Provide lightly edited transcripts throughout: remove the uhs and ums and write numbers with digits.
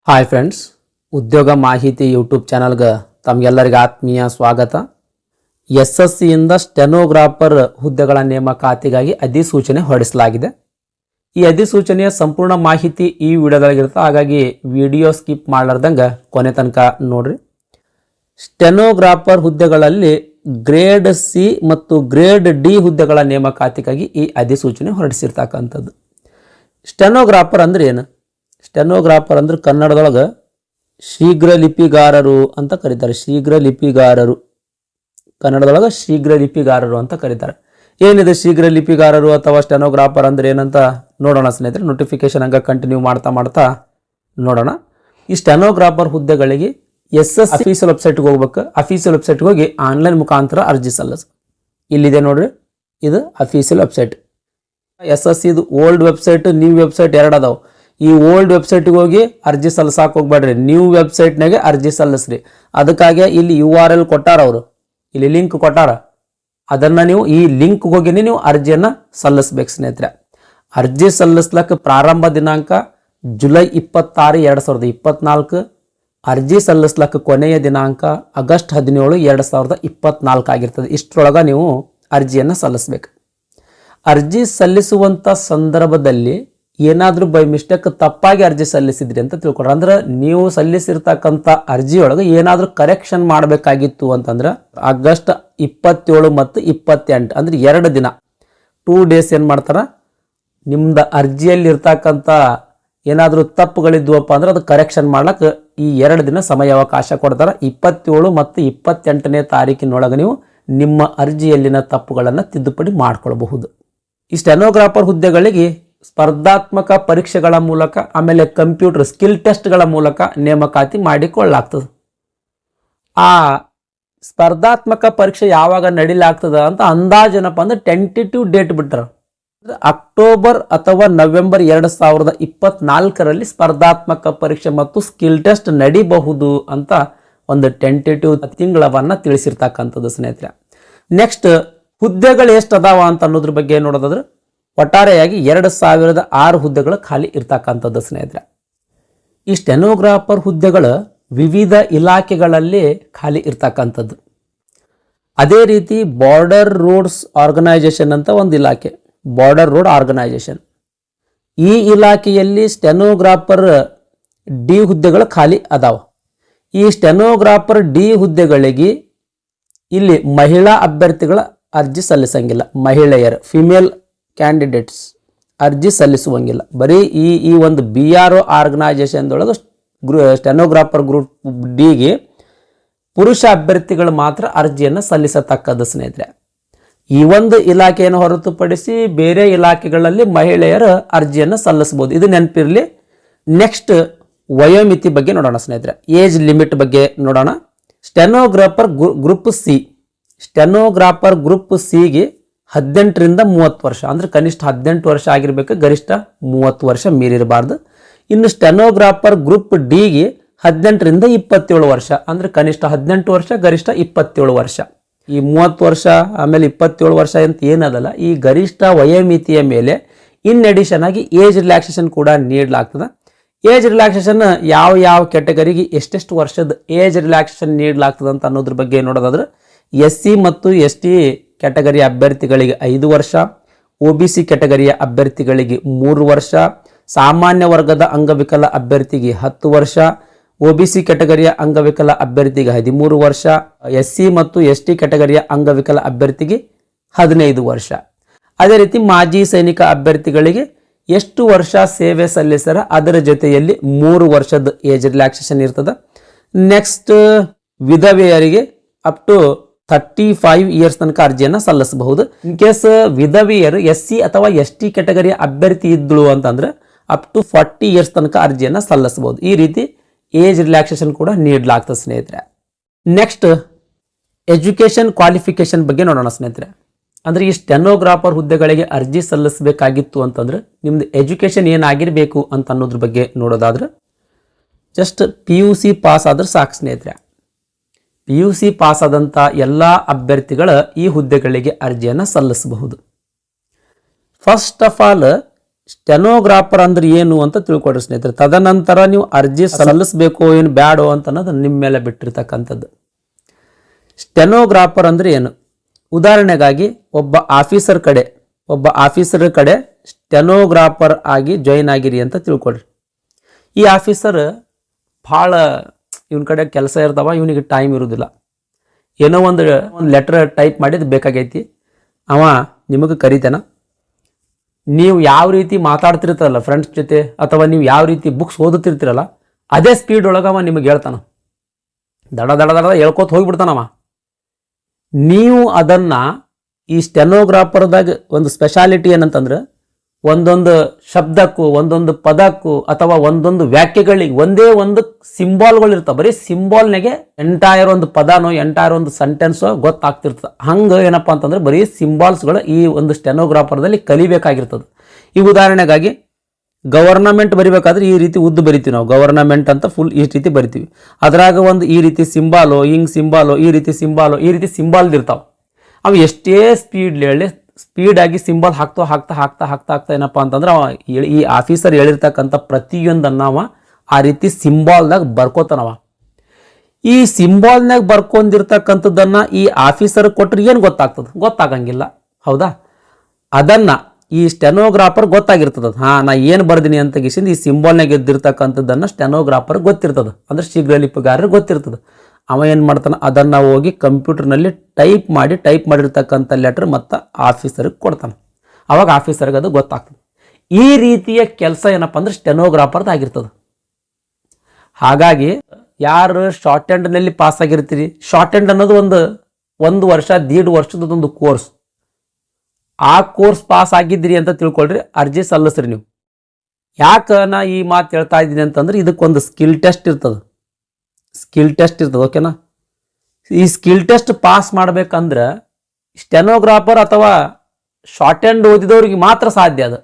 Hi friends, ಉದ್ಯೋಗ ಮಾಹಿತಿ YouTube ಚಾನಲ್ಗೆ ತಮಗೆಲ್ಲರಿಗೆ ಆತ್ಮೀಯ ಸ್ವಾಗತ. SSCಯಿಂದ ಸ್ಟೆನೋಗ್ರಾಫರ್ ಹುದ್ದೆಗಳ ನೇಮಕಾತಿಗಾಗಿ ಅಧಿಸೂಚನೆ ಹೊರಡಿಸಲಾಗಿದೆ. ಈ ಅಧಿಸೂಚನೆಯ ಸಂಪೂರ್ಣ ಮಾಹಿತಿ ಈ ವಿಡಿಯೋದೊಳಗಿರುತ್ತೆ, ಹಾಗಾಗಿ ವಿಡಿಯೋ ಸ್ಕಿಪ್ ಮಾಡಲಾರ್ದಂಗೆ ಕೊನೆ ತನಕ ನೋಡ್ರಿ. ಸ್ಟೆನೋಗ್ರಾಫರ್ ಹುದ್ದೆಗಳಲ್ಲಿ ಗ್ರೇಡ್ ಸಿ ಮತ್ತು ಗ್ರೇಡ್ ಡಿ ಹುದ್ದೆಗಳ ನೇಮಕಾತಿಗಾಗಿ ಈ ಅಧಿಸೂಚನೆ ಹೊರಡಿಸಿರ್ತಕ್ಕಂಥದ್ದು. ಸ್ಟೆನೋಗ್ರಾಫರ್ ಅಂದ್ರೆ ಏನು? ಸ್ಟೆನೋಗ್ರಾಫರ್ ಅಂದ್ರೆ ಕನ್ನಡದೊಳಗೆ ಶೀಘ್ರ ಲಿಪಿಗಾರರು ಅಂತ ಕರೀತಾರೆ. ಶೀಘ್ರ ಲಿಪಿಗಾರರು, ಕನ್ನಡದೊಳಗೆ ಶೀಘ್ರ ಲಿಪಿಗಾರರು ಅಂತ ಕರೀತಾರೆ. ಏನಿದೆ ಶೀಘ್ರ ಲಿಪಿಗಾರರು ಅಥವಾ ಸ್ಟೆನೋಗ್ರಾಫರ್ ಅಂದ್ರೆ ಏನಂತ ನೋಡೋಣ ಸ್ನೇಹಿತರೆ. ನೋಟಿಫಿಕೇಶನ್ ಹಂಗೆ ಕಂಟಿನ್ಯೂ ಮಾಡ್ತಾ ನೋಡೋಣ. ಈ ಸ್ಟೆನೋಗ್ರಾಫರ್ ಹುದ್ದೆಗಳಿಗೆ SS ಅಫೀಷಿಯಲ್ ವೆಬ್ಸೈಟ್ಗೆ ಹೋಗ್ಬೇಕು. ಅಫೀಷಿಯಲ್ ವೆಬ್ಸೈಟ್ಗೆ ಹೋಗಿ ಆನ್ಲೈನ್ ಮುಖಾಂತರ ಅರ್ಜಿ ಸಲ್ಲಿಸ. ಇಲ್ಲಿದೆ ನೋಡ್ರಿ, ಇದು ಅಫೀಷಿಯಲ್ ವೆಬ್ಸೈಟ್. SSC ಇದು ಓಲ್ಡ್ ವೆಬ್ಸೈಟ್, ನ್ಯೂ ವೆಬ್ಸೈಟ್ ಎರಡು ಅದಾವೆ. ಈ ಓಲ್ಡ್ ವೆಬ್ಸೈಟ್ಗೆ ಹೋಗಿ ಅರ್ಜಿ ಸಲ್ಲಿಸಕ್ಕೆ ಹೋಗ್ಬೇಡ್ರಿ, ನ್ಯೂ ವೆಬ್ಸೈಟ್ನಾಗೆ ಅರ್ಜಿ ಸಲ್ಲಿಸ್ರಿ. ಅದಕ್ಕಾಗಿ ಇಲ್ಲಿ URL ಕೊಟ್ಟಾರ, ಅವರು ಇಲ್ಲಿ ಲಿಂಕ್ ಕೊಟ್ಟಾರ. ಅದನ್ನು ನೀವು ಈ ಲಿಂಕ್ ಹೋಗಿನೇ ನೀವು ಅರ್ಜಿಯನ್ನು ಸಲ್ಲಿಸ್ಬೇಕು ಸ್ನೇಹಿತರೆ. ಅರ್ಜಿ ಸಲ್ಲಿಸ್ಲಕ್ಕೆ ಪ್ರಾರಂಭ ದಿನಾಂಕ ಜುಲೈ 26, 2024. ಅರ್ಜಿ ಸಲ್ಲಿಸ್ಲಕ್ಕೆ ಕೊನೆಯ ದಿನಾಂಕ ಆಗಸ್ಟ್ 17, 2024 ಆಗಿರ್ತದೆ. ಇಷ್ಟರೊಳಗೆ ನೀವು ಅರ್ಜಿಯನ್ನು ಸಲ್ಲಿಸ್ಬೇಕು. ಅರ್ಜಿ ಸಲ್ಲಿಸುವಂಥ ಸಂದರ್ಭದಲ್ಲಿ ಏನಾದರೂ ಬೈ ಮಿಸ್ಟೇಕ್ ತಪ್ಪಾಗಿ ಅರ್ಜಿ ಸಲ್ಲಿಸಿದ್ರಿ ಅಂತ ತಿಳ್ಕೊಡ್ರಿ. ಅಂದ್ರೆ ನೀವು ಸಲ್ಲಿಸಿರ್ತಕ್ಕಂಥ ಅರ್ಜಿಯೊಳಗೆ ಏನಾದರೂ ಕರೆಕ್ಷನ್ ಮಾಡಬೇಕಾಗಿತ್ತು ಅಂತಂದ್ರೆ ಆಗಸ್ಟ್ 27 ಮತ್ತು 28 ಅಂದ್ರೆ 2 ದಿನ, 2 ಡೇಸ್ ಏನು ಮಾಡ್ತಾರೆ, ನಿಮ್ದು ಅರ್ಜಿಯಲ್ಲಿ ಇರ್ತಕ್ಕಂಥ ಏನಾದರೂ ತಪ್ಪುಗಳಿದ್ವಪ್ಪ ಅಂದ್ರೆ ಅದು ಕರೆಕ್ಷನ್ ಮಾಡ್ಲಿಕ್ಕೆ ಈ 2 ದಿನ ಸಮಯಾವಕಾಶ ಕೊಡ್ತಾರೆ. 27 ಮತ್ತು 28ನೇ ತಾರೀಕಿನೊಳಗೆ ನೀವು ನಿಮ್ಮ ಅರ್ಜಿಯಲ್ಲಿನ ತಪ್ಪುಗಳನ್ನು ತಿದ್ದುಪಡಿ ಮಾಡ್ಕೊಳ್ಬಹುದು. ಈ ಸ್ಟೆನೋಗ್ರಾಫರ್ ಹುದ್ದೆಗಳಿಗೆ ಸ್ಪರ್ಧಾತ್ಮಕ ಪರೀಕ್ಷೆಗಳ ಮೂಲಕ, ಆಮೇಲೆ ಕಂಪ್ಯೂಟರ್ ಸ್ಕಿಲ್ ಟೆಸ್ಟ್ಗಳ ಮೂಲಕ ನೇಮಕಾತಿ ಮಾಡಿಕೊಳ್ಳಲಾಗ್ತದೆ. ಆ ಸ್ಪರ್ಧಾತ್ಮಕ ಪರೀಕ್ಷೆ ಯಾವಾಗ ನಡೀಲಾಗ್ತದ ಅಂತ ಅಂದಾಜೇನಪ್ಪ ಅಂದ್ರೆ ಟೆಂಟೇಟಿವ್ ಡೇಟ್ ಬಿಟ್ಟರು. ಅಕ್ಟೋಬರ್ ಅಥವಾ ನವೆಂಬರ್ 2024ರಲ್ಲಿ ಸ್ಪರ್ಧಾತ್ಮಕ ಪರೀಕ್ಷೆ ಮತ್ತು ಸ್ಕಿಲ್ ಟೆಸ್ಟ್ ನಡಿಬಹುದು ಅಂತ ಒಂದು ಟೆಂಟೇಟಿವ್ ತಿಂಗಳವನ್ನ ತಿಳಿಸಿರ್ತಕ್ಕಂಥದ್ದು ಸ್ನೇಹಿತರೆ. ನೆಕ್ಸ್ಟ್ ಹುದ್ದೆಗಳು ಎಷ್ಟು ಅದಾವ ಅಂತ ಅನ್ನೋದ್ರ ಬಗ್ಗೆ ನೋಡೋದಾದ್ರೆ ಒಟ್ಟಾರೆಯಾಗಿ 2006 ಹುದ್ದೆಗಳು ಖಾಲಿ ಇರ್ತಕ್ಕಂಥದ್ದು ಸ್ನೇಹಿತರೆ. ಈ ಸ್ಟೆನೋಗ್ರಾಫರ್ ಹುದ್ದೆಗಳು ವಿವಿಧ ಇಲಾಖೆಗಳಲ್ಲಿ ಖಾಲಿ ಇರ್ತಕ್ಕಂಥದ್ದು. ಅದೇ ರೀತಿ ಬಾರ್ಡರ್ ರೋಡ್ಸ್ ಆರ್ಗನೈಜೇಷನ್ ಅಂತ ಒಂದು ಇಲಾಖೆ, ಬಾರ್ಡರ್ ರೋಡ್ ಆರ್ಗನೈಜೇಷನ್, ಈ ಇಲಾಖೆಯಲ್ಲಿ ಸ್ಟೆನೋಗ್ರಾಫರ್ ಡಿ ಹುದ್ದೆಗಳು ಖಾಲಿ ಅದಾವ. ಈ ಸ್ಟೆನೋಗ್ರಾಫರ್ ಡಿ ಹುದ್ದೆಗಳಿಗೆ ಇಲ್ಲಿ ಮಹಿಳಾ ಅಭ್ಯರ್ಥಿಗಳ ಅರ್ಜಿ ಸಲ್ಲಿಸಂಗಿಲ್ಲ. ಮಹಿಳೆಯರು, ಫಿಮೇಲ್ ಕ್ಯಾಂಡಿಡೇಟ್ಸ್ ಅರ್ಜಿ ಸಲ್ಲಿಸುವಂಗಿಲ್ಲ. ಬರೀ ಈ ಒಂದು BRO ಆರ್ಗನೈಜೇಷನ್ದೊಳಗೆ ಸ್ಟೆನೋಗ್ರಾಫರ್ ಗ್ರೂಪ್ ಡಿಗೆ ಪುರುಷ ಅಭ್ಯರ್ಥಿಗಳು ಮಾತ್ರ ಅರ್ಜಿಯನ್ನು ಸಲ್ಲಿಸತಕ್ಕದ್ದು ಸ್ನೇಹಿತರೆ. ಈ ಒಂದು ಇಲಾಖೆಯನ್ನು ಹೊರತುಪಡಿಸಿ ಬೇರೆ ಇಲಾಖೆಗಳಲ್ಲಿ ಮಹಿಳೆಯರು ಅರ್ಜಿಯನ್ನು ಸಲ್ಲಿಸಬಹುದು. ಇದು ನೆನಪಿರಲಿ. ನೆಕ್ಸ್ಟ್ ವಯೋಮಿತಿ ಬಗ್ಗೆ ನೋಡೋಣ ಸ್ನೇಹಿತರೆ. ಏಜ್ ಲಿಮಿಟ್ ಬಗ್ಗೆ ನೋಡೋಣ. Stenographer group C, stenographer group ಸಿಗೆ 18ರಿಂದ 30 ವರ್ಷ, ಅಂದ್ರೆ ಕನಿಷ್ಠ 18 ವರ್ಷ ಆಗಿರ್ಬೇಕು, ಗರಿಷ್ಠ 30 ವರ್ಷ ಮೀರಿರಬಾರ್ದು. ಇನ್ನು ಸ್ಟೆನೋಗ್ರಾಫರ್ ಗ್ರೂಪ್ ಡಿಗೆ 18ರಿಂದ 27 ವರ್ಷ, ಅಂದ್ರೆ ಕನಿಷ್ಠ 18 ವರ್ಷ, ಗರಿಷ್ಠ 27 ವರ್ಷ. ಈ 30 ವರ್ಷ ಆಮೇಲೆ 27 ವರ್ಷ ಅಂತ ಏನದಲ್ಲ, ಈ ಗರಿಷ್ಠ ವಯೋಮಿತಿಯ ಮೇಲೆ ಇನ್ ಅಡಿಷನ್ ಆಗಿ ಏಜ್ ರಿಲ್ಯಾಕ್ಸೇಷನ್ ಕೂಡ ನೀಡಲಾಗ್ತದೆ. ಏಜ್ ರಿಲ್ಯಾಕ್ಸೇಷನ್ ಯಾವ ಕ್ಯಾಟಗರಿಗೆ ಎಷ್ಟೆಷ್ಟು ವರ್ಷದ ಏಜ್ ರಿಲ್ಯಾಕ್ಸೇಷನ್ ನೀಡಲಾಗ್ತದೆ ಅಂತ ಅನ್ನೋದ್ರ ಬಗ್ಗೆ ನೋಡೋದಾದ್ರೆ SC ಮತ್ತು ST ಕ್ಯಾಟಗರಿಯ ಅಭ್ಯರ್ಥಿಗಳಿಗೆ 5 ವರ್ಷ, OBC ಕ್ಯಾಟಗರಿಯ ಅಭ್ಯರ್ಥಿಗಳಿಗೆ 3 ವರ್ಷ, ಸಾಮಾನ್ಯ ವರ್ಗದ ಅಂಗವಿಕಲ ಅಭ್ಯರ್ಥಿಗೆ 10 ವರ್ಷ, OBC ಕ್ಯಾಟಗರಿಯ ಅಂಗವಿಕಲ ಅಭ್ಯರ್ಥಿಗೆ 13 ವರ್ಷ, SC ಮತ್ತು ST ಕ್ಯಾಟಗರಿಯ ಅಂಗವಿಕಲ ಅಭ್ಯರ್ಥಿಗೆ 15 ವರ್ಷ. ಅದೇ ರೀತಿ ಮಾಜಿ ಸೈನಿಕ ಅಭ್ಯರ್ಥಿಗಳಿಗೆ ಎಷ್ಟು ವರ್ಷ ಸೇವೆ ಸಲ್ಲಿಸ್ಯಾರ ಅದರ ಜೊತೆಯಲ್ಲಿ 3 ವರ್ಷದ ಏಜ್ ರಿಲ್ಯಾಕ್ಸೇಷನ್ ಇರ್ತದೆ. ನೆಕ್ಸ್ಟ್ ವಿಧವೆಯರಿಗೆ ಅಪ್ ಟು 35 ಇಯರ್ಸ್ ತನಕ ಅರ್ಜಿಯನ್ನು ಸಲ್ಲಿಸಬಹುದು. ಇನ್ ಕೇಸ್ ವಿಧವೆಯರು SC ಅಥವಾ ST ಕ್ಯಾಟಗರಿಯ ಅಭ್ಯರ್ಥಿ ಇದ್ದಳು ಅಂತಂದ್ರೆ ಅಪ್ ಟು 40 ಇಯರ್ಸ್ ತನಕ ಅರ್ಜಿಯನ್ನು ಸಲ್ಲಿಸಬಹುದು. ಈ ರೀತಿ ಏಜ್ ರಿಲ್ಯಾಕ್ಸೇಷನ್ ಕೂಡ ನೀಡಲಾಗ್ತದೆ ಸ್ನೇಹಿತರೆ. ನೆಕ್ಸ್ಟ್ ಎಜುಕೇಶನ್ ಕ್ವಾಲಿಫಿಕೇಶನ್ ಬಗ್ಗೆ ನೋಡೋಣ ಸ್ನೇಹಿತರೆ. ಅಂದ್ರೆ ಈ ಸ್ಟೆನೋಗ್ರಾಫರ್ ಹುದ್ದೆಗಳಿಗೆ ಅರ್ಜಿ ಸಲ್ಲಿಸಬೇಕಾಗಿತ್ತು ಅಂತಂದ್ರೆ ನಿಮ್ದು ಎಜುಕೇಶನ್ ಏನಾಗಿರ್ಬೇಕು ಅಂತ ಅನ್ನೋದ್ರ ಬಗ್ಗೆ ನೋಡೋದಾದ್ರೆ ಜಸ್ಟ್ PUC ಪಾಸ್ ಆದ್ರೆ ಸಾಕು ಸ್ನೇಹಿತರೆ. PUC ಪಾಸ್ ಆದಂಥ ಎಲ್ಲ ಅಭ್ಯರ್ಥಿಗಳ ಈ ಹುದ್ದೆಗಳಿಗೆ ಅರ್ಜಿಯನ್ನು ಸಲ್ಲಿಸಬಹುದು. ಫಸ್ಟ್ ಆಫ್ ಆಲ್ ಸ್ಟೆನೋಗ್ರಾಫರ್ ಅಂದ್ರೆ ಏನು ಅಂತ ತಿಳ್ಕೊಡ್ರಿ ಸ್ನೇಹಿತರೆ. ತದನಂತರ ನೀವು ಅರ್ಜಿ ಸಲ್ಲಿಸಬೇಕು ಏನು ಬ್ಯಾಡೋ ಅಂತ ಅನ್ನೋದು ನಿಮ್ಮ ಮೇಲೆ ಬಿಟ್ಟಿರ್ತಕ್ಕಂಥದ್ದು. ಸ್ಟೆನೋಗ್ರಾಫರ್ ಅಂದ್ರೆ ಏನು? ಉದಾಹರಣೆಗಾಗಿ ಒಬ್ಬ ಆಫೀಸರ್ ಕಡೆ ಸ್ಟೆನೋಗ್ರಾಫರ್ ಆಗಿ ಜಾಯಿನ್ ಆಗಿರಿ ಅಂತ ತಿಳ್ಕೊಳ್ರಿ. ಈ ಆಫೀಸರ್ ಭಾಳ ಇವನ ಕಡೆ ಕೆಲಸ ಇರ್ತಾವ, ಇವನಿಗೆ ಟೈಮ್ ಇರೋದಿಲ್ಲ. ಏನೋ ಒಂದು ಲೆಟರ್ ಟೈಪ್ ಮಾಡಿದ್ದು ಬೇಕಾಗೈತಿ, ಅವ ನಿಮಗೆ ಕರಿತಾನ. ನೀವು ಯಾವ ರೀತಿ ಮಾತಾಡ್ತಿರ್ತಾರಲ್ಲ ಫ್ರೆಂಡ್ಸ್ ಜೊತೆ, ಅಥವಾ ನೀವು ಯಾವ ರೀತಿ ಬುಕ್ಸ್ ಓದುತ್ತಿರ್ತೀರಲ್ಲ, ಅದೇ ಸ್ಪೀಡ್ ಒಳಗೆ ಅವ ನಿಮಗೆ ಹೇಳ್ತಾನ. ದಡ ದಡ ದಡ ಹೇಳ್ಕೋತ ಹೋಗಿಬಿಡ್ತಾನವ. ನೀವು ಅದನ್ನು ಈ ಸ್ಟೆನೋಗ್ರಾಫರ್ದಾಗ ಒಂದು ಸ್ಪೆಷಾಲಿಟಿ ಏನಂತಂದ್ರೆ, ಒಂದೊಂದು ಶಬ್ದಕ್ಕೂ ಒಂದೊಂದು ಪದಕ್ಕೂ ಅಥವಾ ಒಂದೊಂದು ವಾಕ್ಯಗಳಿಗೆ ಒಂದೇ ಒಂದು ಸಿಂಬಾಲ್ಗಳು ಇರ್ತಾವೆ. ಬರೀ ಸಿಂಬಾಲ್ನಾಗೆ ಎಂಟೈರ್ ಒಂದು ಪದನೋ ಎಂಟೈರ್ ಒಂದು ಸೆಂಟೆನ್ಸೋ ಗೊತ್ತಾಗ್ತಿರ್ತದೆ. ಹಂಗೆ ಏನಪ್ಪ ಅಂತಂದ್ರೆ ಬರೀ ಸಿಂಬಾಲ್ಸ್ಗಳು ಈ ಒಂದು ಸ್ಟೆನೋಗ್ರಾಫರ್ದಲ್ಲಿ ಕಲಿಬೇಕಾಗಿರ್ತದೆ. ಈ ಉದಾಹರಣೆಗಾಗಿ ಗವರ್ನಮೆಂಟ್ ಬರಿಬೇಕಾದ್ರೆ ಈ ರೀತಿ ಉದ್ದು ಬರಿತೀವಿ ನಾವು, ಗವರ್ನಮೆಂಟ್ ಅಂತ ಫುಲ್ ಈ ರೀತಿ ಬರಿತೀವಿ. ಅದ್ರಾಗ ಒಂದು ಈ ರೀತಿ ಸಿಂಬಾಲು, ಹಿಂಗೆ ಸಿಂಬಾಲು, ಈ ರೀತಿ ಸಿಂಬಾಲ್ ಇರ್ತಾವೆ. ಅವು ಎಷ್ಟೇ ಸ್ಪೀಡಾಗಿ ಸಿಂಬಲ್ ಹಾಕ್ತಾ ಏನಪ್ಪ ಅಂತಂದ್ರೆ ಈ ಆಫೀಸರ್ ಹೇಳಿರ್ತಕ್ಕಂಥ ಪ್ರತಿಯೊಂದನ್ನು ಅವ ಆ ರೀತಿ ಸಿಂಬಾಲ್ದಾಗ ಬರ್ಕೋತಾನವ. ಈ ಸಿಂಬಾಲ್ನಾಗ ಬರ್ಕೊಂಡಿರ್ತಕ್ಕಂಥದ್ದನ್ನು ಈ ಆಫೀಸರ್ ಕೊಟ್ಟರೆ ಏನು ಗೊತ್ತಾಗಂಗಿಲ್ಲ, ಹೌದಾ? ಅದನ್ನು ಈ ಸ್ಟೆನೋಗ್ರಾಫರ್ ಗೊತ್ತಾಗಿರ್ತದ. ನಾ ಏನು ಬರ್ದೀನಿ ಅಂತ ಗಿಸಿಂದ ಈ ಸಿಂಬಾಲ್ನಾಗ ಎದ್ದಿರ್ತಕ್ಕಂಥದ್ದನ್ನು ಸ್ಟೆನೋಗ್ರಾಫರ್ ಗೊತ್ತಿರ್ತದೆ, ಅಂದ್ರೆ ಶೀಘ್ರ ಲಿಪಿಗಾರರು ಗೊತ್ತಿರ್ತದೆ. ಅವ ಏನು ಮಾಡ್ತಾನೆ, ಅದನ್ನು ಹೋಗಿ ಕಂಪ್ಯೂಟರ್ನಲ್ಲಿ ಟೈಪ್ ಮಾಡಿರ್ತಕ್ಕಂಥ ಲೆಟರ್ ಮತ್ತು ಆಫೀಸರ್ಗೆ ಕೊಡ್ತಾನೆ. ಅವಾಗ ಆಫೀಸರ್ಗೆ ಅದು ಗೊತ್ತಾಗ್ತದೆ. ಈ ರೀತಿಯ ಕೆಲಸ ಏನಪ್ಪ ಅಂದ್ರೆ ಸ್ಟೆನೋಗ್ರಾಫರ್ದು ಆಗಿರ್ತದೆ. ಹಾಗಾಗಿ ಯಾರು ಶಾರ್ಟ್ ಹ್ಯಾಂಡ್ನಲ್ಲಿ ಪಾಸ್ ಆಗಿರ್ತೀರಿ, ಶಾರ್ಟ್ ಹ್ಯಾಂಡ್ ಅನ್ನೋದು ಒಂದು ವರ್ಷ 1.5 ವರ್ಷದೊಂದು ಕೋರ್ಸ್. ಆ ಕೋರ್ಸ್ ಪಾಸ್ ಆಗಿದ್ದೀರಿ ಅಂತ ತಿಳ್ಕೊಳ್ರಿ, ಅರ್ಜಿ ಸಲ್ಲಿಸ್ರಿ ನೀವು. ಯಾಕೆ ನಾ ಈ ಮಾತು ಹೇಳ್ತಾ ಇದ್ದೀನಿ ಅಂತಂದ್ರೆ, ಇದಕ್ಕೊಂದು ಸ್ಕಿಲ್ ಟೆಸ್ಟ್ ಇರ್ತದೆ. ಓಕೆನಾ? ಈ ಸ್ಕಿಲ್ ಟೆಸ್ಟ್ ಪಾಸ್ ಮಾಡ್ಬೇಕಂದ್ರೆ ಸ್ಟೆನೋಗ್ರಾಫರ್ ಅಥವಾ ಶಾರ್ಟ್ ಹ್ಯಾಂಡ್ ಓದಿದವ್ರಿಗೆ ಮಾತ್ರ ಸಾಧ್ಯ ಅದು.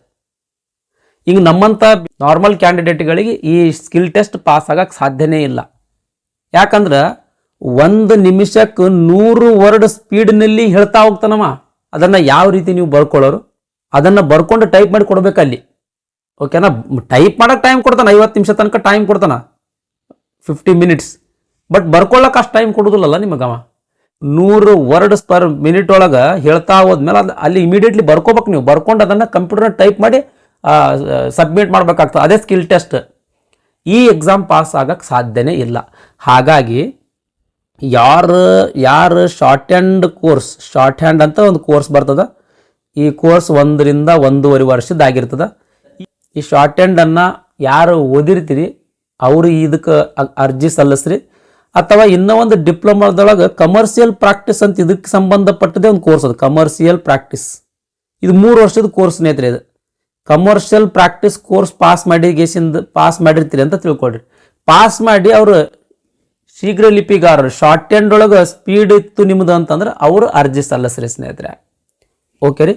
ಈಗ ನಮ್ಮಂಥ ನಾರ್ಮಲ್ ಕ್ಯಾಂಡಿಡೇಟ್ಗಳಿಗೆ ಈ ಸ್ಕಿಲ್ ಟೆಸ್ಟ್ ಪಾಸ್ ಆಗಕ್ಕೆ ಸಾಧ್ಯನೇ ಇಲ್ಲ. ಯಾಕಂದ್ರೆ 1 ನಿಮಿಷಕ್ಕೆ 100 ವರ್ಡ್ ಸ್ಪೀಡ್ನಲ್ಲಿ ಹೇಳ್ತಾ ಹೋಗ್ತಾನಮ್ಮ. ಅದನ್ನು ಯಾವ ರೀತಿ ನೀವು ಬರ್ಕೊಳ್ಳೋರು, ಅದನ್ನು ಬರ್ಕೊಂಡು ಟೈಪ್ ಮಾಡಿ ಕೊಡ್ಬೇಕಲ್ಲಿ. ಓಕೆನಾ? ಟೈಪ್ ಮಾಡೋಕ್ಕೆ ಟೈಮ್ ಕೊಡ್ತಾನೆ, 50 ನಿಮಿಷ ತನಕ ಟೈಮ್ ಕೊಡ್ತಾನೆ, 50 ಮಿನಿಟ್ಸ್. ಬಟ್ ಬರ್ಕೊಳ್ಳೋಕೆ ಅಷ್ಟು ಟೈಮ್ ಕೊಡೋದಿಲ್ಲಲ್ಲ ನಿಮಗವ. 100 ವರ್ಡ್ಸ್ ಪರ್ ಮಿನಿಟ್ ಒಳಗೆ ಹೇಳ್ತಾ ಹೋದ್ಮೇಲೆ ಅಲ್ಲಿ ಇಮಿಡಿಯೇಟ್ಲಿ ಬರ್ಕೋಬೇಕು. ನೀವು ಬರ್ಕೊಂಡು ಅದನ್ನು ಕಂಪ್ಯೂಟರ್ನ ಟೈಪ್ ಮಾಡಿ ಸಬ್ಮಿಟ್ ಮಾಡಬೇಕಾಗ್ತದೆ. ಅದೇ ಸ್ಕಿಲ್ ಟೆಸ್ಟ್. ಈ ಎಕ್ಸಾಮ್ ಪಾಸ್ ಆಗಕ್ಕೆ ಸಾಧ್ಯನೇ ಇಲ್ಲ. ಹಾಗಾಗಿ ಯಾರು ಶಾರ್ಟ್ ಹ್ಯಾಂಡ್ ಅಂತ ಒಂದು ಕೋರ್ಸ್ ಬರ್ತದೆ. ಈ ಕೋರ್ಸ್ 1 ರಿಂದ 1.5 ವರ್ಷದ್ದಾಗಿರ್ತದೆ. ಈ ಶಾರ್ಟ್ ಹ್ಯಾಂಡನ್ನು ಯಾರು ಓದಿರ್ತೀರಿ ಅವರು ಇದಕ್ಕೆ ಅರ್ಜಿ ಸಲ್ಲಿಸ್ರಿ. ಅಥವಾ ಇನ್ನೂ ಒಂದು ಡಿಪ್ಲೊಮಾದೊಳಗೆ ಕಮರ್ಷಿಯಲ್ ಪ್ರಾಕ್ಟೀಸ್ ಅಂತ ಇದಕ್ಕೆ ಸಂಬಂಧಪಟ್ಟದೇ ಒಂದು ಕೋರ್ಸ್ ಅದು, ಕಮರ್ಷಿಯಲ್ ಪ್ರಾಕ್ಟೀಸ್. ಇದು 3 ವರ್ಷದ ಕೋರ್ಸ್ ಸ್ನೇಹಿತರೆ. ಇದು ಕಮರ್ಷಿಯಲ್ ಪ್ರಾಕ್ಟೀಸ್ ಕೋರ್ಸ್ ಪಾಸ್ ಮಾಡಿರ್ತೀರಿ ಅಂತ ತಿಳ್ಕೊಳ್ರಿ. ಪಾಸ್ ಮಾಡಿ ಅವರು ಶೀಘ್ರ ಲಿಪಿಗಾರರು, ಶಾರ್ಟ್ ಹ್ಯಾಂಡ್ ಒಳಗೆ ಸ್ಪೀಡ್ ಇತ್ತು ನಿಮ್ದು ಅಂತಂದ್ರೆ ಅವರು ಅರ್ಜಿ ಸಲ್ಲಿಸ್ರಿ ಸ್ನೇಹಿತರೆ. ಓಕೆ ರೀ,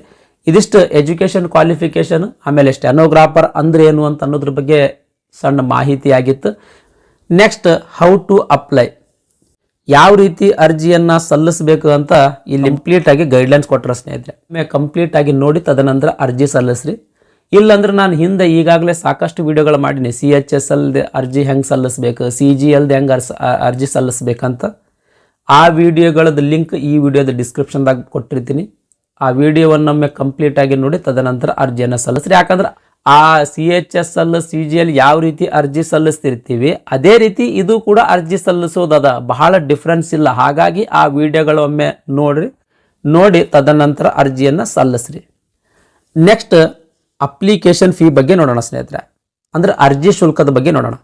ಇದಿಷ್ಟು ಎಜುಕೇಷನ್ ಕ್ವಾಲಿಫಿಕೇಷನ್, ಆಮೇಲೆ ಸ್ಟೆನೋಗ್ರಾಫರ್ ಅಂದ್ರೆ ಏನು ಅಂತ ಅನ್ನೋದ್ರ ಬಗ್ಗೆ ಸಣ್ಣ ಮಾಹಿತಿ ಆಗಿತ್ತು. ನೆಕ್ಸ್ಟ್, ಹೌ ಟು ಅಪ್ಲೈ, ಯಾವ ರೀತಿ ಅರ್ಜಿಯನ್ನು ಸಲ್ಲಿಸಬೇಕು ಅಂತ ಇಲ್ಲಿ ಕಂಪ್ಲೀಟ್ ಆಗಿ ಗೈಡ್ಲೈನ್ಸ್ ಕೊಟ್ಟರೆ ಸ್ನೇಹಿತರೆ. ಕಂಪ್ಲೀಟ್ ಆಗಿ ನೋಡಿ ತದನಂತರ ಅರ್ಜಿ ಸಲ್ಲಿಸ್ರಿ. ಇಲ್ಲಾಂದ್ರೆ ನಾನು ಹಿಂದೆ ಈಗಾಗಲೇ ಸಾಕಷ್ಟು ವಿಡಿಯೋಗಳು ಮಾಡೀನಿ, CHSL ಅರ್ಜಿ ಹೆಂಗೆ ಸಲ್ಲಿಸ್ಬೇಕು, CGL ಹೆಂಗೆ ಅರ್ಜಿ ಸಲ್ಲಿಸ್ಬೇಕಂತ. ಆ ವಿಡಿಯೋಗಳದ್ದು ಲಿಂಕ್ ಈ ವಿಡಿಯೋದ ಡಿಸ್ಕ್ರಿಪ್ಷನ್ದಾಗ ಕೊಟ್ಟಿರ್ತೀನಿ. ಆ ವಿಡಿಯೋವನ್ನೊಮ್ಮೆ ಕಂಪ್ಲೀಟ್ ಆಗಿ ನೋಡಿ ತದನಂತರ ಅರ್ಜಿಯನ್ನು ಸಲ್ಲಿಸ್ರಿ. ಯಾಕಂದ್ರೆ ಆ CHSL CGL ಯಾವ ರೀತಿ ಅರ್ಜಿ ಸಲ್ಲಿಸ್ತಿರ್ತೀವಿ ಅದೇ ರೀತಿ ಇದು ಕೂಡ ಅರ್ಜಿ ಸಲ್ಲಿಸೋದದ, ಬಹಳ ಡಿಫ್ರೆನ್ಸ್ ಇಲ್ಲ. ಹಾಗಾಗಿ ಆ ವಿಡಿಯೋಗಳೊಮ್ಮೆ ನೋಡಿ ತದನಂತರ ಅರ್ಜಿಯನ್ನು ಸಲ್ಲಿಸ್ರಿ. ನೆಕ್ಸ್ಟ್, ಅಪ್ಲಿಕೇಶನ್ ಫೀ ಬಗ್ಗೆ ನೋಡೋಣ ಸ್ನೇಹಿತರೆ. ಅಂದ್ರೆ ಅರ್ಜಿ ಶುಲ್ಕದ ಬಗ್ಗೆ ನೋಡೋಣ.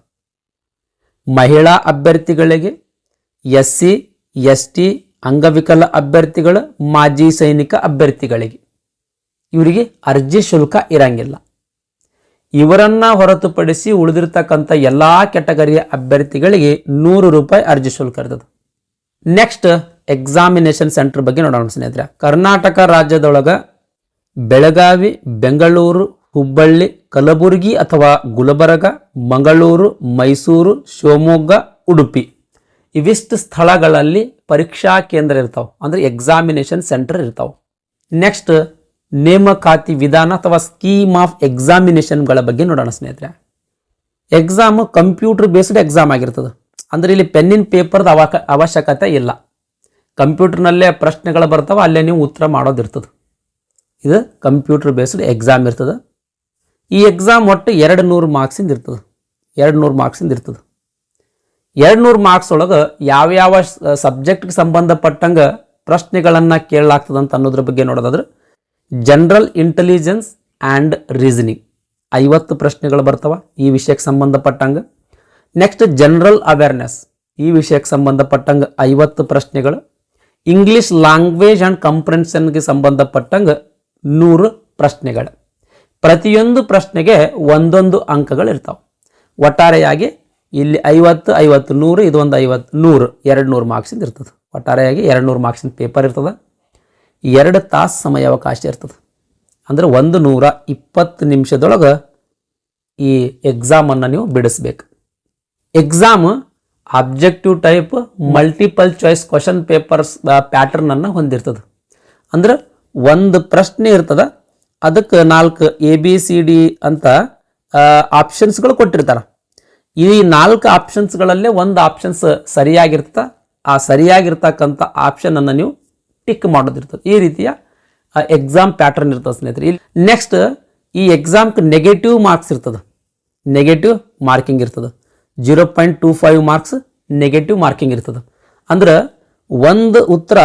ಮಹಿಳಾ ಅಭ್ಯರ್ಥಿಗಳಿಗೆ, SC ST ಅಂಗವಿಕಲ ಅಭ್ಯರ್ಥಿಗಳು, ಮಾಜಿ ಸೈನಿಕ ಅಭ್ಯರ್ಥಿಗಳಿಗೆ ಇವರಿಗೆ ಅರ್ಜಿ ಶುಲ್ಕ ಇರಂಗಿಲ್ಲ. ಇವರನ್ನ ಹೊರತುಪಡಿಸಿ ಉಳಿದಿರ್ತಕ್ಕಂಥ ಎಲ್ಲ ಕ್ಯಾಟಗರಿಯ ಅಭ್ಯರ್ಥಿಗಳಿಗೆ 100 ರೂಪಾಯಿ ಅರ್ಜಿ ಶುಲ್ಕ ಇರ್ತದೆ. ನೆಕ್ಸ್ಟ್, ಎಕ್ಸಾಮಿನೇಷನ್ ಸೆಂಟರ್ ಬಗ್ಗೆ ನೋಡೋಣ ಸ್ನೇಹಿತರೆ. ಕರ್ನಾಟಕ ರಾಜ್ಯದೊಳಗೆ ಬೆಳಗಾವಿ, ಬೆಂಗಳೂರು, ಹುಬ್ಬಳ್ಳಿ, ಕಲಬುರಗಿ ಅಥವಾ ಗುಲ್ಬರ್ಗ, ಮಂಗಳೂರು, ಮೈಸೂರು, ಶಿವಮೊಗ್ಗ, ಉಡುಪಿ ಇವಿಷ್ಟು ಸ್ಥಳಗಳಲ್ಲಿ ಪರೀಕ್ಷಾ ಕೇಂದ್ರ ಇರ್ತಾವೆ, ಅಂದರೆ ಎಕ್ಸಾಮಿನೇಷನ್ ಸೆಂಟರ್ ಇರ್ತಾವೆ. ನೆಕ್ಸ್ಟ್, ನೇಮಕಾತಿ ವಿಧಾನ ಅಥವಾ ಸ್ಕೀಮ್ ಆಫ್ ಎಕ್ಸಾಮಿನೇಷನ್ಗಳ ಬಗ್ಗೆ ನೋಡೋಣ ಸ್ನೇಹಿತರೆ. ಎಕ್ಸಾಮ್ ಕಂಪ್ಯೂಟರ್ ಬೇಸ್ಡ್ ಎಕ್ಸಾಮ್ ಆಗಿರ್ತದೆ. ಅಂದ್ರೆ ಇಲ್ಲಿ ಪೆನ್ನಿನ ಪೇಪರ್ದ ಅವಶ್ಯಕತೆ ಇಲ್ಲ. ಕಂಪ್ಯೂಟರ್ನಲ್ಲೇ ಪ್ರಶ್ನೆಗಳು ಬರ್ತಾವ, ಅಲ್ಲೇ ನೀವು ಉತ್ತರ ಮಾಡೋದಿರ್ತದೆ. ಇದು ಕಂಪ್ಯೂಟರ್ ಬೇಸ್ಡ್ ಎಕ್ಸಾಮ್ ಇರ್ತದೆ. ಈ ಎಕ್ಸಾಮ್ ಒಟ್ಟು 200 ಮಾರ್ಕ್ಸಿಂದ ಇರ್ತದೆ. 200 ಮಾರ್ಕ್ಸಿಂದ ಇರ್ತದೆ. 200 ಮಾರ್ಕ್ಸ್ ಒಳಗೆ ಯಾವ್ಯಾವ ಸಬ್ಜೆಕ್ಟ್ಗೆ ಸಂಬಂಧಪಟ್ಟಂಗೆ ಪ್ರಶ್ನೆಗಳನ್ನು ಕೇಳಲಾಗ್ತದಂತ ಅನ್ನೋದ್ರ ಬಗ್ಗೆ ನೋಡೋದಾದ್ರೆ ಜನರಲ್ ಇಂಟೆಲಿಜೆನ್ಸ್ ಆ್ಯಂಡ್ ರೀಸನಿಂಗ್ 50 ಪ್ರಶ್ನೆಗಳು ಬರ್ತಾವ ಈ ವಿಷಯಕ್ಕೆ ಸಂಬಂಧಪಟ್ಟಂಗೆ. ನೆಕ್ಸ್ಟ್ ಜನರಲ್ ಅವೇರ್ನೆಸ್, ಈ ವಿಷಯಕ್ಕೆ ಸಂಬಂಧಪಟ್ಟಂಗೆ 50 ಪ್ರಶ್ನೆಗಳು. ಇಂಗ್ಲಿಷ್ ಲ್ಯಾಂಗ್ವೇಜ್ ಆ್ಯಂಡ್ ಕಂಪ್ರೆನ್ಷನ್ಗೆ ಸಂಬಂಧಪಟ್ಟಂಗೆ 100 ಪ್ರಶ್ನೆಗಳು. ಪ್ರತಿಯೊಂದು ಪ್ರಶ್ನೆಗೆ ಒಂದೊಂದು ಅಂಕಗಳು ಇರ್ತಾವೆ. ಒಟ್ಟಾರೆಯಾಗಿ ಇಲ್ಲಿ 50, 50, 100, ಇದೊಂದು 50, 100, 200 ಮಾರ್ಕ್ಸಿಂದ ಇರ್ತದೆ. ಒಟ್ಟಾರೆಯಾಗಿ 200 ಮಾರ್ಕ್ಸಿನ ಪೇಪರ್ ಇರ್ತದೆ. 2 ತಾಸು ಸಮಯಾವಕಾಶ ಇರ್ತದೆ. ಅಂದರೆ 120 ನಿಮಿಷದೊಳಗೆ ಈ ಎಕ್ಸಾಮನ್ನು ನೀವು ಬಿಡಿಸ್ಬೇಕು. Exam objective type multiple choice question papers ಪ್ಯಾಟರ್ನನ್ನು ಹೊಂದಿರ್ತದೆ. ಅಂದ್ರೆ ಒಂದು ಪ್ರಶ್ನೆ ಇರ್ತದೆ, ಅದಕ್ಕೆ 4 ABCD ಅಂತ ಆಪ್ಷನ್ಸ್ಗಳು ಕೊಟ್ಟಿರ್ತಾರೆ. ಈ 4 ಆಪ್ಷನ್ಸ್ಗಳಲ್ಲೇ ಒಂದು ಆಪ್ಷನ್ಸ್ ಸರಿಯಾಗಿರ್ತದೆ. ಆ ಸರಿಯಾಗಿರ್ತಕ್ಕಂಥ ಆಪ್ಷನನ್ನು ನೀವು ಟಿಕ್ ಮಾಡೋದಿರ್ತದೆ. ಈ ರೀತಿಯ ಎಕ್ಸಾಮ್ ಪ್ಯಾಟರ್ನ್ ಇರ್ತದೆ ಸ್ನೇಹಿತರೆ. ಇಲ್ಲಿ ನೆಕ್ಸ್ಟ್ ಈ ಎಕ್ಸಾಮ್ಗೆ ನೆಗೆಟಿವ್ ಮಾರ್ಕ್ಸ್ ಇರ್ತದೆ. ನೆಗೆಟಿವ್ ಮಾರ್ಕಿಂಗ್ ಇರ್ತದೆ. 0.25 ಮಾರ್ಕ್ಸ್ ನೆಗೆಟಿವ್ ಮಾರ್ಕಿಂಗ್ ಇರ್ತದೆ. ಅಂದ್ರೆ ಒಂದು ಉತ್ತರ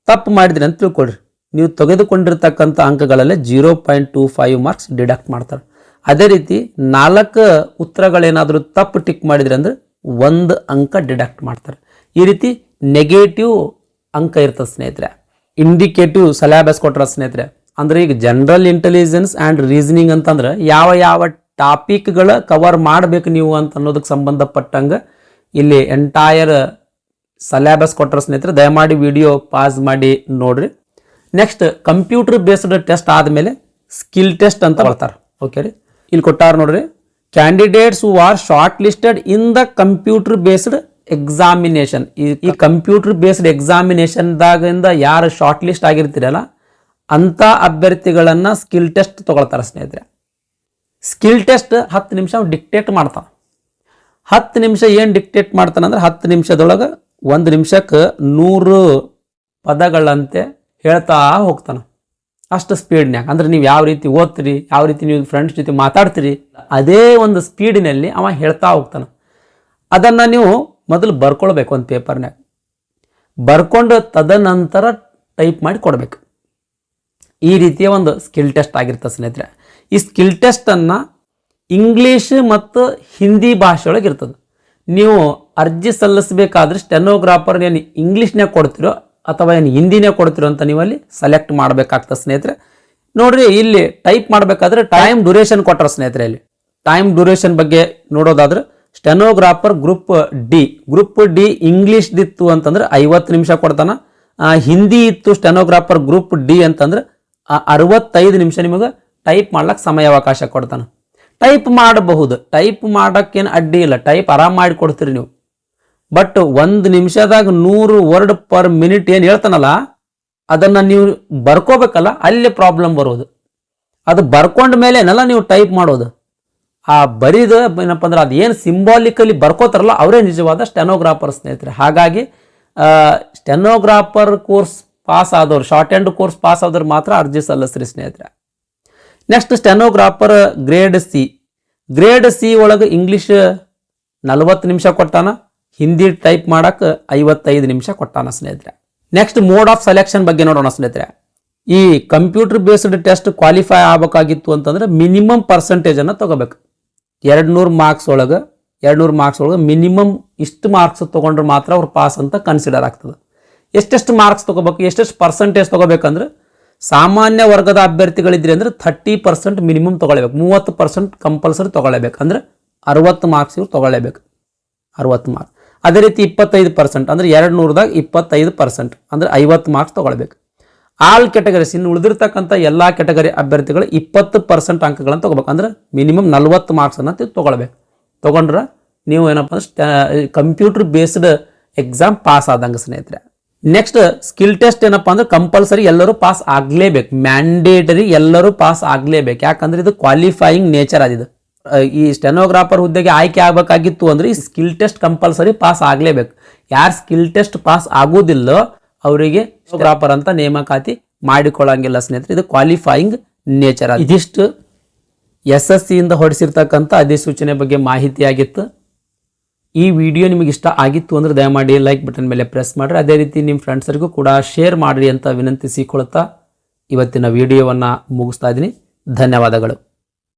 ತಪ್ಪು ಮಾಡಿದ್ರಿ ಅಂತ ತಿಳ್ಕೊಳ್ರಿ, ನೀವು ತೆಗೆದುಕೊಂಡಿರ್ತಕ್ಕಂಥ ಅಂಕಗಳಲ್ಲೇ 0.25 ಮಾರ್ಕ್ಸ್ ಡಿಡಕ್ಟ್ ಮಾಡ್ತಾರೆ. ಅದೇ ರೀತಿ 4 ಉತ್ತರಗಳೇನಾದರೂ ತಪ್ಪು ಟಿಕ್ ಮಾಡಿದ್ರಿ ಅಂದ್ರೆ 1 ಅಂಕ ಡಿಡಕ್ಟ್ ಮಾಡ್ತಾರೆ. ಈ ರೀತಿ ನೆಗೆಟಿವ್ ಅಂಕ ಇರ್ತದೆ ಸ್ನೇಹಿತರೆ. ಇಂಡಿಕೇಟಿವ್ ಸಿಲೆಬಸ್ ಕೊಟ್ಟರ ಸ್ನೇಹಿತರೆ. ಅಂದ್ರೆ ಈಗ ಜನರಲ್ ಇಂಟೆಲಿಜೆನ್ಸ್ ಆ್ಯಂಡ್ ರೀಸನಿಂಗ್ ಅಂತಂದ್ರೆ ಯಾವ ಯಾವ ಟಾಪಿಕ್ಗಳ ಕವರ್ ಮಾಡಬೇಕು ನೀವು ಅಂತ ಅನ್ನೋದಕ್ಕೆ ಸಂಬಂಧಪಟ್ಟಂಗೆ ಇಲ್ಲಿ ಎಂಟೈರ್ ಸಿಲೆಬಸ್ ಕೊಟ್ಟರ ಸ್ನೇಹಿತರೆ. ದಯಮಾಡಿ ವಿಡಿಯೋ ಪಾಸ್ ಮಾಡಿ ನೋಡ್ರಿ. ನೆಕ್ಸ್ಟ್ ಕಂಪ್ಯೂಟರ್ ಬೇಸ್ಡ್ ಟೆಸ್ಟ್ ಆದಮೇಲೆ ಸ್ಕಿಲ್ ಟೆಸ್ಟ್ ಅಂತ ಬರ್ತಾರೆ. ಓಕೆ ರೀ, ಇಲ್ಲಿ ಕೊಟ್ಟಾರ ನೋಡ್ರಿ. Candidates who or short listed in the computer based examination. ಈ ಕಂಪ್ಯೂಟರ್ ಬೇಸ್ಡ್ ಎಕ್ಸಾಮಿನೇಷನ್ದಾಗಿಂದ ಯಾರು ಶಾರ್ಟ್ ಲಿಸ್ಟ್ ಆಗಿರ್ತೀರಲ್ಲ ಅಂಥ ಅಭ್ಯರ್ಥಿಗಳನ್ನು ಸ್ಕಿಲ್ ಟೆಸ್ಟ್ ತಗೊಳ್ತಾರೆ ಸ್ನೇಹಿತರೆ. ಸ್ಕಿಲ್ ಟೆಸ್ಟ್ 10 ನಿಮಿಷ ಡಿಕ್ಟೇಟ್ ಮಾಡ್ತಾನೆ. 10 ನಿಮಿಷ ಏನು ಡಿಕ್ಟೇಟ್ ಮಾಡ್ತಾನಂದ್ರೆ 10 ನಿಮಿಷದೊಳಗೆ 1 ನಿಮಿಷಕ್ಕೆ 100 ಪದಗಳಂತೆ ಹೇಳ್ತಾ ಹೋಗ್ತಾನೆ. ಅಷ್ಟು ಸ್ಪೀಡ್ನ್ಯಾಗ. ಅಂದ್ರೆ ನೀವು ಯಾವ ರೀತಿ ಓದ್ತೀರಿ, ಯಾವ ರೀತಿ ನೀವು ಫ್ರೆಂಡ್ಸ್ ಜೊತೆ ಮಾತಾಡ್ತೀರಿ, ಅದೇ ಒಂದು ಸ್ಪೀಡಿನಲ್ಲಿ ಅವ ಹೇಳ್ತಾ ಹೋಗ್ತಾನೆ. ಅದನ್ನು ನೀವು ಮೊದಲು ಬರ್ಕೊಳ್ಬೇಕು ಒಂದು ಪೇಪರ್ನ್ಯಾಗ. ಬರ್ಕೊಂಡು ತದನಂತರ ಟೈಪ್ ಮಾಡಿ ಕೊಡಬೇಕು. ಈ ರೀತಿಯ ಒಂದು ಸ್ಕಿಲ್ ಟೆಸ್ಟ್ ಆಗಿರ್ತದೆ ಸ್ನೇಹಿತರೆ. ಈ ಸ್ಕಿಲ್ ಟೆಸ್ಟನ್ನು ಇಂಗ್ಲೀಷ್ ಮತ್ತು ಹಿಂದಿ ಭಾಷೆಯೊಳಗೆ ಇರ್ತದೆ. ನೀವು ಅರ್ಜಿ ಸಲ್ಲಿಸಬೇಕಾದ್ರೆ ಸ್ಟೆನೋಗ್ರಾಫರ್ ಏನು ಇಂಗ್ಲೀಷ್ನಾಗ ಕೊಡ್ತಿರೋ ಅಥವಾ ಏನು ಹಿಂದಿನೇ ಕೊಡ್ತಿರೋ ಅಂತ ನೀವು ಅಲ್ಲಿ ಸೆಲೆಕ್ಟ್ ಮಾಡಬೇಕಾಗ್ತದೆ ಸ್ನೇಹಿತರೆ. ನೋಡ್ರಿ, ಇಲ್ಲಿ ಟೈಪ್ ಮಾಡಬೇಕಾದ್ರೆ ಟೈಮ್ ಡ್ಯೂರೇಷನ್ ಕೊಟ್ಟರೆ ಸ್ನೇಹಿತರೆ. ಇಲ್ಲಿ ಟೈಮ್ ಡ್ಯೂರೇಷನ್ ಬಗ್ಗೆ ನೋಡೋದಾದ್ರೆ ಸ್ಟೆನೋಗ್ರಾಫರ್ ಗ್ರೂಪ್ ಡಿ ಇಂಗ್ಲೀಷ್ದಿತ್ತು ಅಂತಂದ್ರೆ 50 ನಿಮಿಷ ಕೊಡ್ತಾನ. ಹಿಂದಿ ಇತ್ತು ಸ್ಟೆನೋಗ್ರಾಫರ್ ಗ್ರೂಪ್ ಡಿ ಅಂತಂದ್ರೆ 65 ನಿಮಿಷ ನಿಮಗೆ ಟೈಪ್ ಮಾಡ್ಲಿಕ್ಕೆ ಸಮಯಾವಕಾಶ ಕೊಡ್ತಾನೆ. ಟೈಪ್ ಮಾಡಬಹುದು, ಟೈಪ್ ಮಾಡೋಕ್ಕೇನು ಅಡ್ಡಿ ಇಲ್ಲ, ಟೈಪ್ ಆರಾಮ್ ಮಾಡಿ ಕೊಡ್ತೀರಿ ನೀವು. ಬಟ್ 1 ನಿಮಿಷದಾಗ 100 ವರ್ಡ್ ಪರ್ ಮಿನಿಟ್ ಏನು ಹೇಳ್ತಾನಲ್ಲ ಅದನ್ನು ನೀವು ಬರ್ಕೋಬೇಕಲ್ಲ, ಅಲ್ಲಿ ಪ್ರಾಬ್ಲಮ್ ಬರೋದು. ಅದು ಬರ್ಕೊಂಡ ಮೇಲೆ ಏನಲ್ಲ ನೀವು ಟೈಪ್ ಮಾಡೋದು. ಆ ಬರೀದು ಏನಪ್ಪ ಅಂದ್ರೆ ಅದು ಏನು ಸಿಂಬಾಲಿಕಲಿ ಬರ್ಕೋತಾರಲ್ಲ ಅವರೇ ನಿಜವಾದ ಸ್ಟೆನೋಗ್ರಾಫರ್ ಸ್ನೇಹಿತರೆ. ಹಾಗಾಗಿ ಸ್ಟೆನೋಗ್ರಾಫರ್ ಕೋರ್ಸ್ ಪಾಸ್ ಆದವ್ರು, ಶಾರ್ಟ್ ಹ್ಯಾಂಡ್ ಕೋರ್ಸ್ ಪಾಸ್ ಆದವ್ರು ಮಾತ್ರ ಅರ್ಜಿ ಸಲ್ಲಿಸ್ರಿ ಸ್ನೇಹಿತರೆ. ನೆಕ್ಸ್ಟ್ ಸ್ಟೆನೋಗ್ರಾಫರ್ ಗ್ರೇಡ್ ಸಿ ಒಳಗೆ ಇಂಗ್ಲೀಷ್ 40 ನಿಮಿಷ ಕೊಟ್ಟಾನ, ಹಿಂದಿ ಟೈಪ್ ಮಾಡಕ್ಕೆ 55 ನಿಮಿಷ ಕೊಟ್ಟಾನ ಸ್ನೇಹಿತರೆ. ನೆಕ್ಸ್ಟ್ ಮೋಡ್ ಆಫ್ ಸೆಲೆಕ್ಷನ್ ಬಗ್ಗೆ ನೋಡೋಣ ಸ್ನೇಹಿತರೆ. ಈ ಕಂಪ್ಯೂಟರ್ ಬೇಸ್ಡ್ ಟೆಸ್ಟ್ ಕ್ವಾಲಿಫೈ ಆಗಬೇಕಾಗಿತ್ತು ಅಂತಂದ್ರೆ ಮಿನಿಮಮ್ ಪರ್ಸೆಂಟೇಜನ್ನು ತಗೋಬೇಕು. 200 ಮಾರ್ಕ್ಸ್ ಒಳಗೆ ಮಿನಿಮಮ್ ಇಷ್ಟು ಮಾರ್ಕ್ಸ್ ತೊಗೊಂಡ್ರೆ ಮಾತ್ರ ಅವ್ರು ಪಾಸ್ ಅಂತ ಕನ್ಸಿಡರ್ ಆಗ್ತದೆ. ಎಷ್ಟೆಷ್ಟು ಮಾರ್ಕ್ಸ್ ತೊಗೋಬೇಕು, ಎಷ್ಟೆಷ್ಟು ಪರ್ಸೆಂಟೇಜ್ ತೊಗೋಬೇಕಂದ್ರೆ ಸಾಮಾನ್ಯ ವರ್ಗದ ಅಭ್ಯರ್ಥಿಗಳಿದ್ರಿ ಅಂದ್ರೆ 30% ಮಿನಿಮಮ್ ತೊಗೊಳ್ಬೇಕು. 30% ಕಂಪಲ್ಸರಿ ತೊಗೊಳ್ಳೇಬೇಕು. ಅಂದರೆ 60 ಮಾರ್ಕ್ಸ್ ಇವ್ರು ತೊಗೊಳ್ಳೇಬೇಕು, 60 ಮಾರ್ಕ್ಸ್. ಅದೇ ರೀತಿ 25% ಅಂದರೆ 200ದಾಗ 25% ಅಂದರೆ 50 ಮಾರ್ಕ್ಸ್ ತೊಗೊಳ್ಬೇಕು. ಆಲ್ ಕ್ಯಾಟಗರೀಸ್, ಇನ್ನು ಉಳಿದಿರ್ತಕ್ಕಂಥ ಎಲ್ಲ ಕ್ಯಾಟಗರಿ ಅಭ್ಯರ್ಥಿಗಳು 20% ಅಂಕಗಳನ್ನು ತೊಗೋಬೇಕು. ಅಂದ್ರೆ ಮಿನಿಮಮ್ 40 ಮಾರ್ಕ್ಸನ್ನು ತೊಗೊಳ್ಬೇಕು. ತೊಗೊಂಡ್ರೆ ನೀವು ಏನಪ್ಪ ಅಂದ್ರೆ ಕಂಪ್ಯೂಟರ್ ಬೇಸ್ಡ್ ಎಕ್ಸಾಮ್ ಪಾಸ್ ಆದಂಗೆ ಸ್ನೇಹಿತರೆ. ನೆಕ್ಸ್ಟ್ ಸ್ಕಿಲ್ ಟೆಸ್ಟ್ ಏನಪ್ಪಾ ಅಂದ್ರೆ ಕಂಪಲ್ಸರಿ ಎಲ್ಲರೂ ಪಾಸ್ ಆಗ್ಲೇಬೇಕು, ಮ್ಯಾಂಡೇಟರಿ ಎಲ್ಲರೂ ಪಾಸ್ ಆಗ್ಲೇಬೇಕು. ಯಾಕಂದ್ರೆ ಇದು ಕ್ವಾಲಿಫೈಯಿಂಗ್ ನೇಚರ್ ಆದಿದೆ. ಈ ಸ್ಟೆನೋಗ್ರಾಫರ್ ಹುದ್ದೆಗೆ ಆಯ್ಕೆ ಆಗಬೇಕಾಗಿತ್ತು ಅಂದ್ರೆ ಈ ಸ್ಕಿಲ್ ಟೆಸ್ಟ್ ಕಂಪಲ್ಸರಿ ಪಾಸ್ ಆಗ್ಲೇಬೇಕು. ಯಾರು ಸ್ಕಿಲ್ ಟೆಸ್ಟ್ ಪಾಸ್ ಆಗೋದಿಲ್ಲೋ ಅವರಿಗೆ ಸ್ಟೆನೋಗ್ರಾಫರ್ ಅಂತ ನೇಮಕಾತಿ ಮಾಡಿಕೊಳ್ಳಂಗಿಲ್ಲ ಸ್ನೇಹಿತರೆ. ಇದು ಕ್ವಾಲಿಫೈಯಿಂಗ್ ನೇಚರ್. ಇದಿಷ್ಟು SSC ಇಂದ ಹೊರಡಿಸಿರ್ತಕ್ಕಂಥ ಅಧಿಸೂಚನೆ ಬಗ್ಗೆ ಮಾಹಿತಿ ಆಗಿತ್ತು. ಈ ವಿಡಿಯೋ ನಿಮಗೆ ಇಷ್ಟ ಆಗಿತ್ತು ಅಂದ್ರೆ ದಯಮಾಡಿ ಲೈಕ್ ಬಟನ್ ಮೇಲೆ ಪ್ರೆಸ್ ಮಾಡಿರಿ. ಅದೇ ರೀತಿ ನಿಮ್ಮ ಫ್ರೆಂಡ್ಸರಿಗೂ ಕೂಡ ಶೇರ್ ಮಾಡಿರಿ ಅಂತ ವಿನಂತಿಸಿಕೊಳ್ತಾ ಇವತ್ತಿನ ವಿಡಿಯೋವನ್ನು ಮುಗಿಸ್ತಾ ಇದ್ದೀನಿ. ಧನ್ಯವಾದಗಳು.